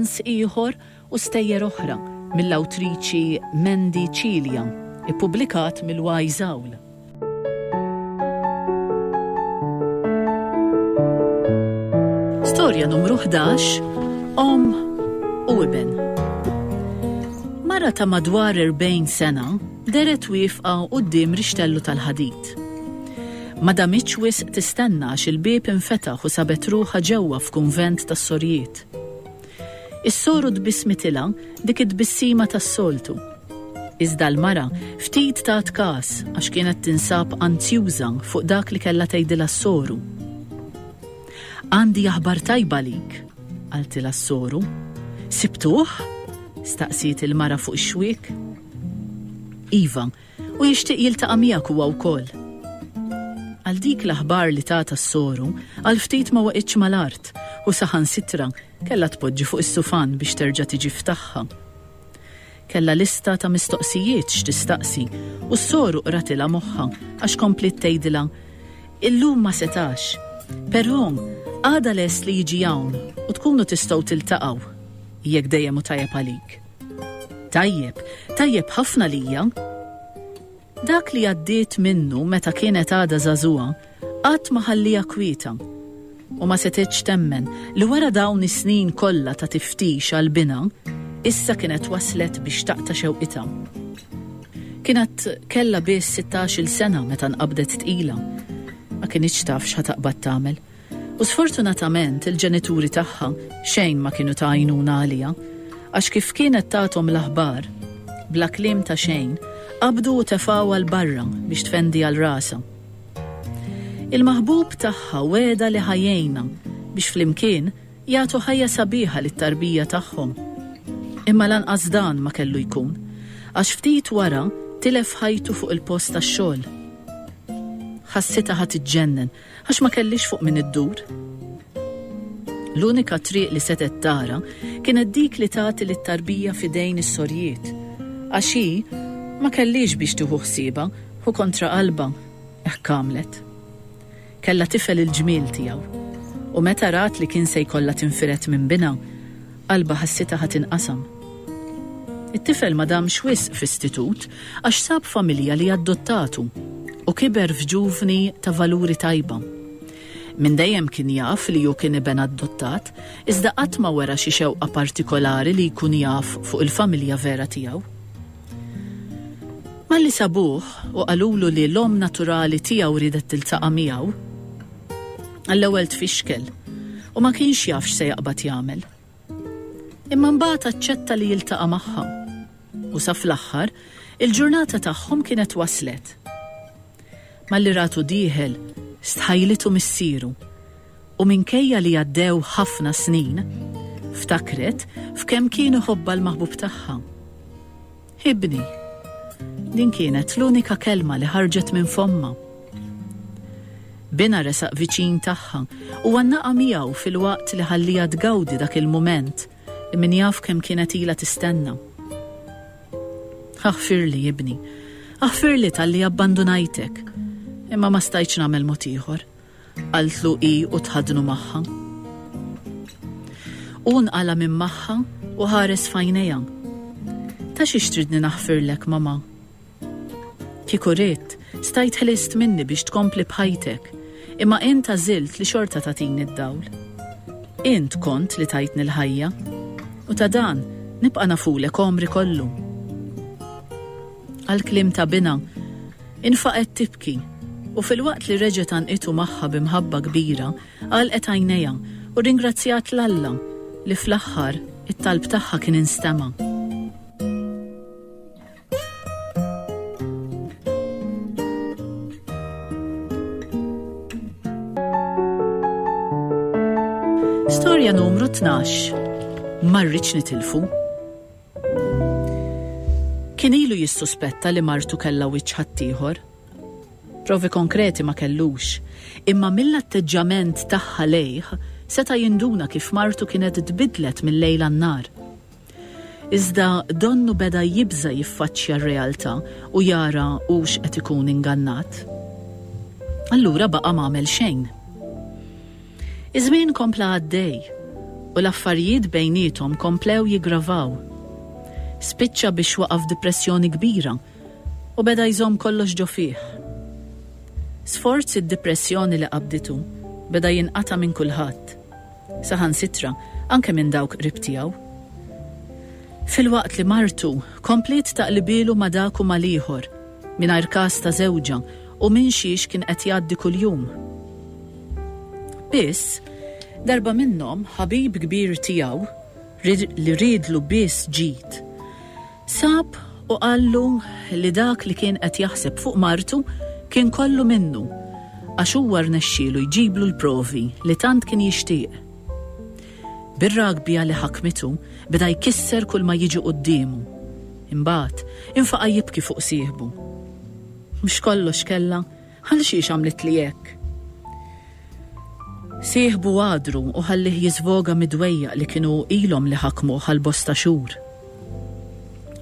romanz ieħor u stejjer oħra mill-awtriċi Mendi Cilja, ippubblikat mill-Wise Owl. Storja numru 11, Om u Iben. Mara ta' madwar 40 sena deret wifqa quddiem rixtellu tal-ħadid. Ma damitx wisq tistenna għax il-bieb infetaħ u sabet ruħha ġewwa f'kunvent tas-Sorjiet. Is-soru tbissmitilha dik id-bissima tas-soltu. Iżda l-mara ftit tat każ għax kienet tinsab anzjuża fuq dak li kellha tgħidilha s-soru. Għandi aħbar tajba lik, qaltilha s-soru. Sibtuh? Staqsiet il-mara fuq ix-xwiek. Iva, u jixtieq jiltaqa' miegħek huwa wkoll. Għal dik l-aħbar li tagħta s-soru, għal ftit ma waqgħitx mal-art u saħansitra kellha tpoġġi fuq is-sufan biex terġa' tiġi ftaħħa. Kellha lista ta' mistoqsijiet x'tistaqsi u s-soru qratilha moħħha għax komplit tgħidilha illum ma setax, però għada lest li jiġi hawn u tkunu tistgħu tiltaqgħu jekk dejjem hu tajjeb għalik. Tajjeb ħafna lija. Dak li għaddiet minnu meta kienet għada żagħżugħa qatt ma ħallija kwieta u ma setitx temmen li wara dawn is-snin kollha ta' tiftix għall-bina issa kienet waslet biex taqta' xewqitha. Kienet kellha biss 16-il sena meta nqabdet tqila. Ma kienx taf x'ħataqbad tagħmel. U sfortunatament il-ġenituri tagħha xejn ma kienu ta' għajnuna għaliha għax kif kienet tagħthom l-aħbar bla kliem ta' xejn qabdu u tefgħu għal barra biex tfendi għal rasa. Il-maħbub tagħha weda li ħajjejna biex flimkien jagħtu ħajja sabiħa lit-tarbija tagħhom. Imma lanqas dan ma kellu jkun għax ftit wara tilef ħajtu fuq il-post tax-xogħol. Ħassitha ħadd tiġġennen għax ma kellix fuq min iddur. L-unika triq li setet tara kienet dik li tagħti lit-tarbija f'idejn is-Sorjiet għax hi ma kellix biex tieħu ħsiebha u kontra qalba hekk għamlet. Kellha tifel il-ġmiel tiegħu u meta rat li kien se jkollha tinfiret minn bina, qalba ħassitha ħadd inqasam. It-tifel ma damx wisq f'istitut għax sab familja li adottatu u kiber f'ġuvni ta' valuri tajba. Min dejjem kien jaf li hu kien iben adottat, iżda qatt ma wera xi xewqa partikolari li jkun jaf fuq il-familja vera tiegħu. Malli sabuh u qalulu li l-om naturali tiegħu ridet tiltaqa' miegħu, għall-ewwel tfixkel u ma kienx jaf x'se jaqbad jagħmel. Imma mbagħad aċċetta li jiltaqa' magħha u sa fl-aħħar il-ġurnata tagħhom kienet waslet. Malli ratu dieħel stħajlitu missieru u minkejja li għaddew ħafna snin ftakret f'kemm kienu ħobba l-maħbub tagħha. Ibni, din kienet l-unika kelma li ħarġet minn fomma. Bina resaq viċin tagħha u għannaqa miegħu fil-waqt li ħallija tgawdi dak il-mument li min jaf kemm kienet ilha tistenna. Aħfirli ibni, aħfirli tal-li abbandunajtek, imma ma stajtx nagħmel mod ieħor, qaltlu hi u tħadnu magħha. U nqala minn magħha u ħares f'għajnejha. Ta' xi tridni naħfirlek, mama? Kieku ridt, stajt ħelist minni biex tkompli bħajtek, imma int għażilt li xorta tagħtini d-dawl. Int kont li tajtni l-ħajja, u ta' dan nibqa' nafulek omri kollu. Għall-kliem ta' bina, infaqet tibki, u fil-waqt li reġet anqitu magħha bimħabba kbira, għalqet għajnejha u ringrazzjat l-Alla li fl-aħħar it-talb tagħha kien instema'. Storja numru 12. Marriċ nitilfu. Kien ilu jissuspetta li martu kellha wiċċ ħaddieħor. Provi konkreti ma kellux, imma mill-atteġġament tagħha lejh seta' jinduna kif martu kienet tbidlet mill-lejl għan-nar. Iżda donnu beda jibża jiffaċċja r-realtà u jara hux qed ikun ingannat. Allura baqa' m'għamel xejn. Iż-żmien kompla għaddej u l-affarijiet bejnietom komplew jiggravaw. Spiċċa biex waqaf depressjoni kbira u beda jżomm kollox ġo fih. Sforz id-depressjoni li qabditu beda jinqata minn kulħadd, saħansitra anke minn dawk qrib tiegħu. Fil-waqt li martu komplet taqlibilu ma dak u mal-ieħor mingħajr każ ta' żewġa u minn xiex kien qed jgħaddi kuljum. Biss, darba minnhom ħabib kbir tiegħu li riedlu biss ġid. Sab u qallu li dak li kien qed jaħseb fuq martu kien kollu minnu għax huwa rnexxielu jġiblu l-provi li tant kien jixtieq. Bir-ragbija li ħakmitu beda jkisser kull ma jiġi qudiemu. Imbagħad infaqa' jibki fuq sieħbu. Mhux kollox kellha, ħalli xiex għamlet li hekk. Sieħbu għadru u ħallih jiżvoga midwejja li kienu ilhom li ħakmu ħal-bosta xhur.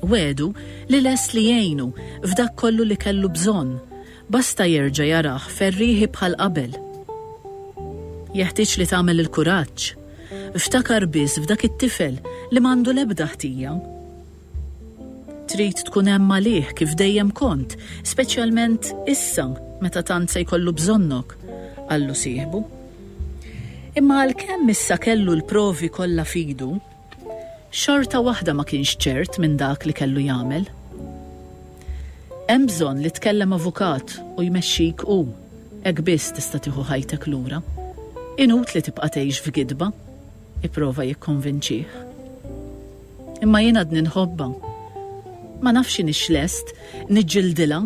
Wedu li les li jgħinu f'dak kollu li kellu bżonn, basta jerġa' jarah ferrieħi bħal qabel. Jeħtieġ li tagħmel il-kuraġġ. Iftakar biss f'dak it-tifel li m'għandu l-ebda ħtija. Trid tkun hemm għalih kif dejjem kont, speċjalment issa meta tant se jkollu bżonnok, qallu sieħbu. Imma għalkemm issa kellu l-provi kollha fidu, xorta waħda ma kienx ċert minn dak li kellu jagħmel. Hemm bżonn li tkellem avukat u jmexxik hu, hekk biss tista' tieħu ħajtek lura. Inut li tibqa' tgħix f'gidba, ipprova jikkonvinċih. Imma jien għadni nħobba. Ma nafx inhix lest niġġildilha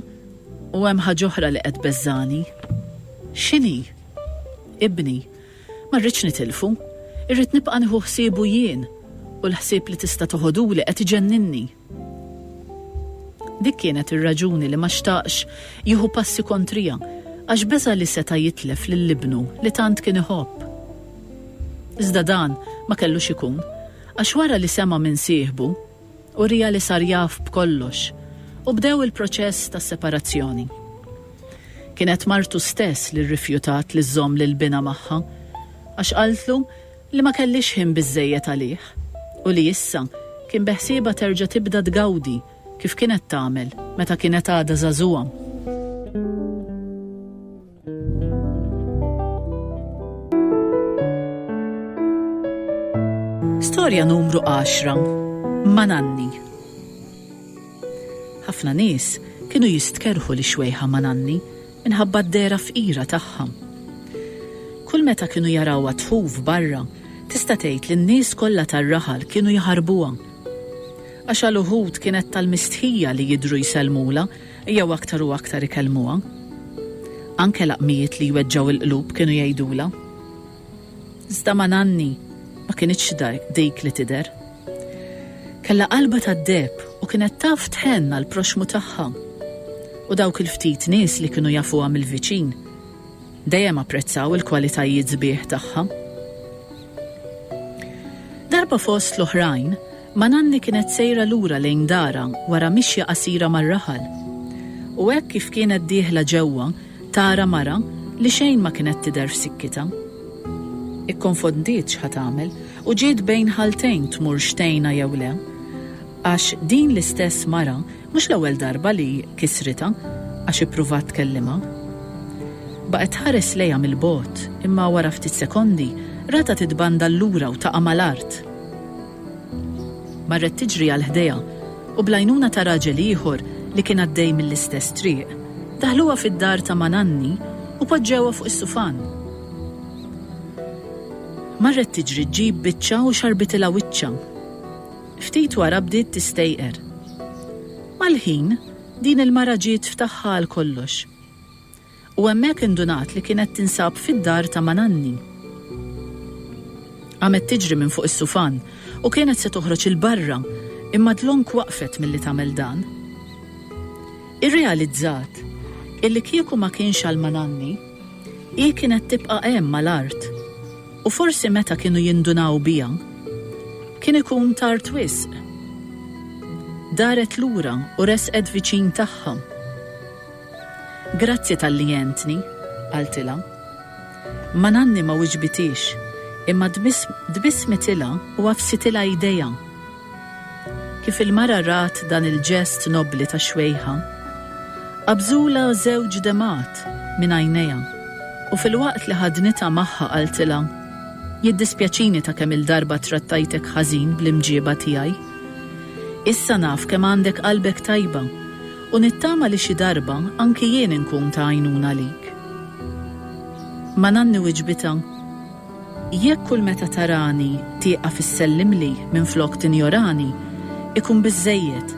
u hemm ħaġa oħra li qed beżżani. X'inhi? Ibni, ma rridx nitilfu, irrid nibqa' nieħu ħsiebu jien u l-ħsieb li tista' toħoduli qed iġenninni. Dik kienet ir-raġuni li ma xtaqx jieħu passi kontrija għax beża li seta' jitlef lill-ibnu li tant kien iħobb. Iżda dan ma kellux ikun, għax wara li sema minn sieħbu u rija li sar jaf b'kollox u bdew il-proċess ta' separazzjoni. Kienet martu stess li rrifjutat li żomm lil bina magħha għax qaltlu li ma kellix ħin biżżejjed għalih u li issa kien beħsieba terġa' tibda tgawdi kif kienet tagħmel meta kienet għadha żagħżugħa. Storja numru 10. Mananni. Ħafna nies kienu jistkerħu li xwejħa Mananni minħabba d-dera fqira tagħha. Kull meta kienu jarawha tħuf barra, tista' tgħid li n-nies kollha tar-raħal kienu jaħarbuha. Għax għal uħud kienet tal-mistħija li jidhru jsellmula jew aktar u aktar ikellmuha. Anke laqmijiet li jweġġaw il-qlub kienu jgħidula. Iżda Mananni ma kienitx dik li tidher. Kella qalba tad-deb u kienet taf tħenna l-proxmu tagħha. U dawk il-ftit nies li kienu jafuha mill-viċin dejjem apprezzaw il-kwalitajiet sbieħ tagħha. Darba fost l-oħrajn, Mananni kienet sejra lura lejn dara wara mixja qasira mar-raħal. U hekk kif kienet dieħla ġewwa tara mara li xejn ma kienet tidher f'sikkita. Ikkonfondiet x'ħad tagħmel u ġiet bejn ħaltejn tmur xtejna jew le, għax din l-istess mara mhux l-ewwel darba li kisrita għax ippruvat tkellimha. Baqgħet ħares lejha mill-bogħod imma wara ftit sekondi rata titbanda lura u taqa' mal-art. Marret tiġri għal ħdejha u blajnuna ta' raġel ieħor li kien għaddej mill-istess triq, daħluha fid-dar ta' Mananni u poġġewha fuq is-sufan. Marret tiġri ġġib biċċa u xarbitilha wiċċa. Ftit wara bdiet tistejqer. Mal-ħin din il-mara ġiet ftaħħa għal kollox. U hemmhekk indunat li kienet tinsab fid-dar ta' Mananni. Għamet tiġri minn fuq is-sufan u kienet se toħroġ il-barra imma dlonk waqfet milli tagħmel dan. Irrealizzat illi kieku ma kienx għal Mananni, hi kienet tibqa' hemm mal-art. U forsi meta kienu jindunaw bija, kien ikun tard wisq. Daret lura u resqed viċin tagħha. Grazzi tal-li jentni, qaltilha. Mananni ma wiġbitix, imma dbismetila u għafsitila ideja. Kif il-mara rat dan il-ġest nobli ta' xwejħa, qabżula żewġ demat minn għajnejha u fil-waqt li ħadnita magħha qaltilha jiddispjaċini ta' kemm il-darba trattajtek ħażin bl-imġieba tiegħi. Issa naf kemm għandek qalbek tajba u nittama li xi darba anki jien inkun ta' għajnuna lik. Ma nanni wiġbita, jekk kull meta tarani tieqa fis-sellimli minn flok tinjorani, ikun biżżejjed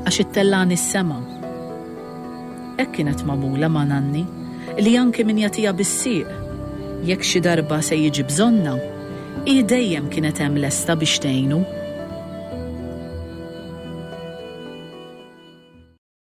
għax ittellani s-sema. Hekk kienet magħmula ma' nanni li anke min jagħtiha bis-sieq, jekk xi darba se jiġi bżonna, dejjem kienet hemm lesta biex tgħinu